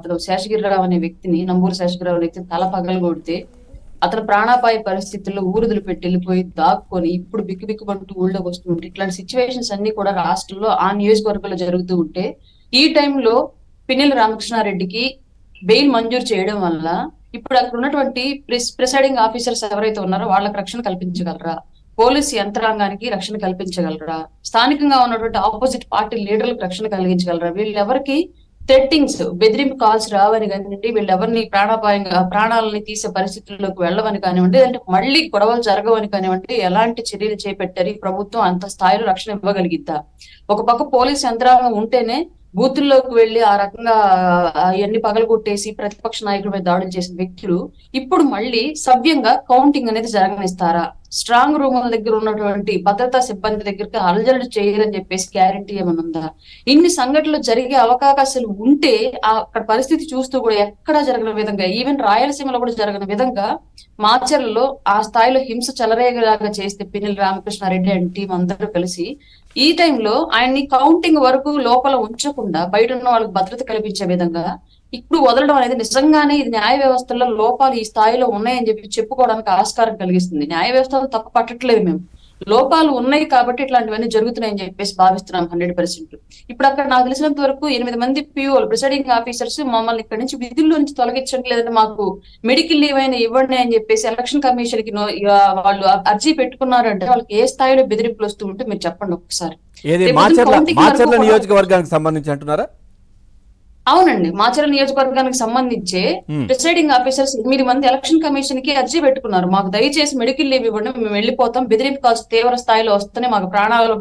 అతను శేషగిరిరావు అనే వ్యక్తిని, నంబూరు శేషగిరిరావు అనే వ్యక్తిని తల పగలగొడితే అతను ప్రాణాపాయ పరిస్థితుల్లో ఊరుదులు పెట్టి వెళ్ళిపోయి దాక్కొని ఇప్పుడు బిక్కు ఊళ్ళోకి వస్తుంటే ఇట్లాంటి సిచ్యువేషన్స్ అన్ని కూడా రాష్ట్రంలో ఆ నియోజకవర్గంలో జరుగుతూ ఉంటే ఈ టైంలో పిన్నెల్లి రామకృష్ణారెడ్డికి బెయిల్ మంజూరు చేయడం వల్ల ఇప్పుడు అక్కడ ఉన్నటువంటి ప్రిసైడింగ్ ఆఫీసర్స్ ఎవరైతే ఉన్నారో వాళ్ళకి రక్షణ కల్పించగలరా? పోలీసు యంత్రాంగానికి రక్షణ కల్పించగలరా? స్థానికంగా ఉన్నటువంటి ఆపోజిట్ పార్టీ లీడర్లకు రక్షణ కలిగించగలరా? వీళ్ళెవరికి థ్రెట్టింగ్స్, బెదిరింపు కాల్స్ రావని కానివ్వండి, వీళ్ళెవరిని ప్రాణాలని తీసే పరిస్థితుల్లోకి వెళ్ళవని కానివ్వండి, అంటే మళ్ళీ గొడవలు జరగవని కానివ్వండి, ఎలాంటి చర్యలు చేపట్టారు? ఈ ప్రభుత్వం అంత స్థాయిలో రక్షణ ఇవ్వగలిగిద్దా? ఒక పక్క పోలీస్ యంత్రాంగం ఉంటేనే బూతుల్లోకి వెళ్లి ఆ రకంగా అవన్నీ పగలగొట్టేసి ప్రతిపక్ష నాయకుల మీద దాడులు చేసిన వ్యక్తులు ఇప్పుడు మళ్ళీ సవ్యంగా కౌంటింగ్ అనేది జరగనిస్తారా? స్ట్రాంగ్ రూముల దగ్గర ఉన్నటువంటి భద్రతా సిబ్బంది దగ్గరికి అలజడులు చేయరని చెప్పేసి గ్యారంటీ ఏమైనా ఉందా? ఇన్ని సంఘటనలు జరిగే అవకాశాలు ఉంటే అక్కడ పరిస్థితి చూస్తూ కూడా ఎక్కడా జరగని విధంగా, ఈవెన్ రాయలసీమలో కూడా జరగని విధంగా మాచర్లలో ఆ స్థాయిలో హింస చెలరేగలాగా చేస్తే పిన్నెల్లి రామకృష్ణారెడ్డి అండ్ టీం అందరూ కలిసి ఈ టైంలో ఆయన్ని కౌంటింగ్ వరకు లోపల ఉంచకుండా బయట ఉన్న వాళ్ళకి భద్రత కల్పించే విధంగా ఇప్పుడు వదలడం అనేది నిజంగానే ఇది న్యాయ వ్యవస్థలో లోపాలు ఈ స్థాయిలో ఉన్నాయని చెప్పి చెప్పుకోవడానికి ఆస్కారం కలిగిస్తుంది. న్యాయ వ్యవస్థలో తప్పు పట్టట్లేదు మేము, లోపాలు ఉన్నాయి కాబట్టి ఇట్లాంటివన్నీ జరుగుతున్నాయని చెప్పేసి భావిస్తున్నాం 100%. ఇప్పుడు అక్కడ నాకు తెలిసినంత వరకు 8 మంది పిఓలు, ప్రిసైడింగ్ ఆఫీసర్స్ మమ్మల్ని ఇక్కడ నుంచి విధుల్లో నుంచి తొలగించట్లేదంటే మాకు మెడికల్ లీవ్ అయినా ఇవ్వండి అని చెప్పేసి ఎలక్షన్ కమిషన్ కి వాళ్ళు అర్జీ పెట్టుకున్నారంటే వాళ్ళకి ఏ స్థాయిలో బెదిరింపులు వస్తూ ఉంటే మీరు చెప్పండి ఒకసారి. నియోజకవర్గానికి సంబంధించి అంటున్నారా? అవునండి, మాచర్ల నియోజకవర్గానికి సంబంధించి ప్రిసైడింగ్ ఆఫీసర్స్ 8 మంది ఎలక్షన్ కమిషన్ కి అర్జీ పెట్టుకున్నారు. మాకు దయచేసి మెడికల్ లీవ్ ఇవ్వండి, మేము వెళ్ళిపోతాం, బెదిరింపు కాల్స్ తీవ్ర స్థాయిలో వస్తేనే మాకు ప్రాణాలలో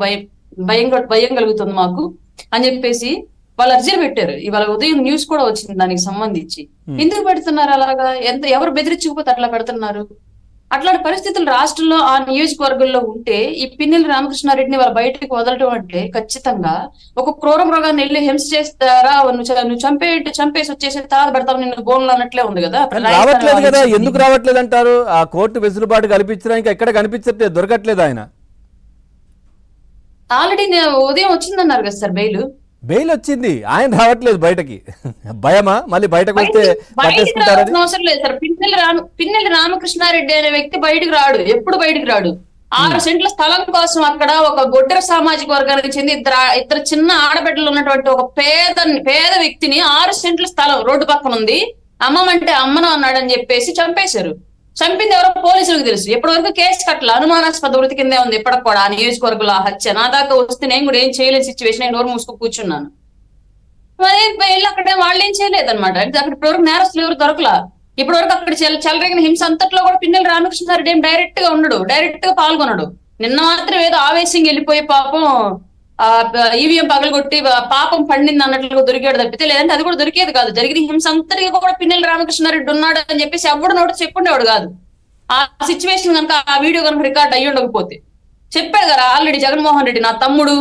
భయం కలుగుతుంది మాకు అని చెప్పేసి వాళ్ళు అర్జీలు పెట్టారు. ఇవాళ ఉదయం న్యూస్ కూడా వచ్చింది దానికి సంబంధించి. ఎందుకు పెడుతున్నారు అలాగా? ఎవరు బెదిరించకపోతే అట్లా పెడుతున్నారు? అట్లాంటి పరిస్థితులు రాష్ట్రంలో ఆ నియోజకవర్గంలో ఉంటే ఈ పిన్నెల్లి రామకృష్ణారెడ్డిని వాళ్ళ బయటకు వదలటం అంటే ఖచ్చితంగా ఒక క్రూర మృగాన్ని వెళ్ళి హింస చేస్తారా, నువ్వు చంపేసి వచ్చేసి తర్వాత పెడతావు నిన్ను బోన్లు అన్నట్లే ఉంది కదా. రావట్లేదు కదా, ఎందుకు రావట్లేదు అంటారు? ఆ కోర్టు వెసులుబాటు కల్పించడానికి ఎక్కడ కనిపించట్లేదు, దొరకట్లేదు. ఆయన ఆల్రెడీ ఉదయం వచ్చిందన్నారు కదా సార్ బెయిల్ వచ్చింది, ఆయన రావట్లేదు బయటకి. భయమా మళ్ళీ బయటకు వస్తే అవసరం లేదు సార్. పిన్నెల్లి రామకృష్ణారెడ్డి అనే వ్యక్తి బయటకు రాడు, ఎప్పుడు బయటకు రాడు. 6 సెంట్ల స్థలం కోసం అక్కడ ఒక గొడ్డెర సామాజిక వర్గానికి చెంది ఇద్దరు చిన్న ఆడబిడ్డలు ఉన్నటువంటి ఒక పేద వ్యక్తిని 6 సెంట్ల స్థలం రోడ్డు పక్కన ఉంది, అమ్మమంటే అమ్మను అన్నాడని చెప్పేసి చంపేశారు. చంపింది ఎవరో పోలీసులకు తెలుసు. ఎప్పటి వరకు కేసు కట్టల, అనుమానాస్పద వృత్తి కిందే ఉంది ఇప్పటికి కూడా ఆ నియోజకవర్గంలో ఆ హత్య. నా దాకా వస్తే నేను కూడా ఏం చేయలేని సిచ్యువేషన్, నేను నోరు మూసుకు కూర్చున్నాను. వెళ్ళి అక్కడ వాళ్ళు ఏం చేయలేదు అనమాట. అక్కడ ఇప్పటివరకు నేరస్తులు ఎవరు దొరకలా. ఇప్పటి వరకు అక్కడ చెలరేగిన హింస అంతట్లో కూడా పిన్నెల్లి రామకృష్ణారెడ్డి ఏం డైరెక్ట్ గా పాల్గొనడు. నిన్న మాత్రం ఏదో ఆవేశంగా వెళ్ళిపోయి పాపం ఈవీఎం పగలగొట్టి పాపం పండింది అన్నట్లుగా దొరికాడు తప్పితే, లేదంటే అది కూడా దొరికేది కాదు. జరిగిన హింస అంతటిగా కూడా పిన్నెల్లి రామకృష్ణారెడ్డి ఉన్నాడు అని చెప్పేసి ఎవడు నోట చెప్పుండేవాడు కాదు. ఆ సిచ్యువేషన్ కనుక, ఆ వీడియో కనుక రికార్డ్ అయ్యి ఉండకపోతే. చెప్పాడు కదా ఆల్రెడీ జగన్మోహన్ రెడ్డి, నా తమ్ముడు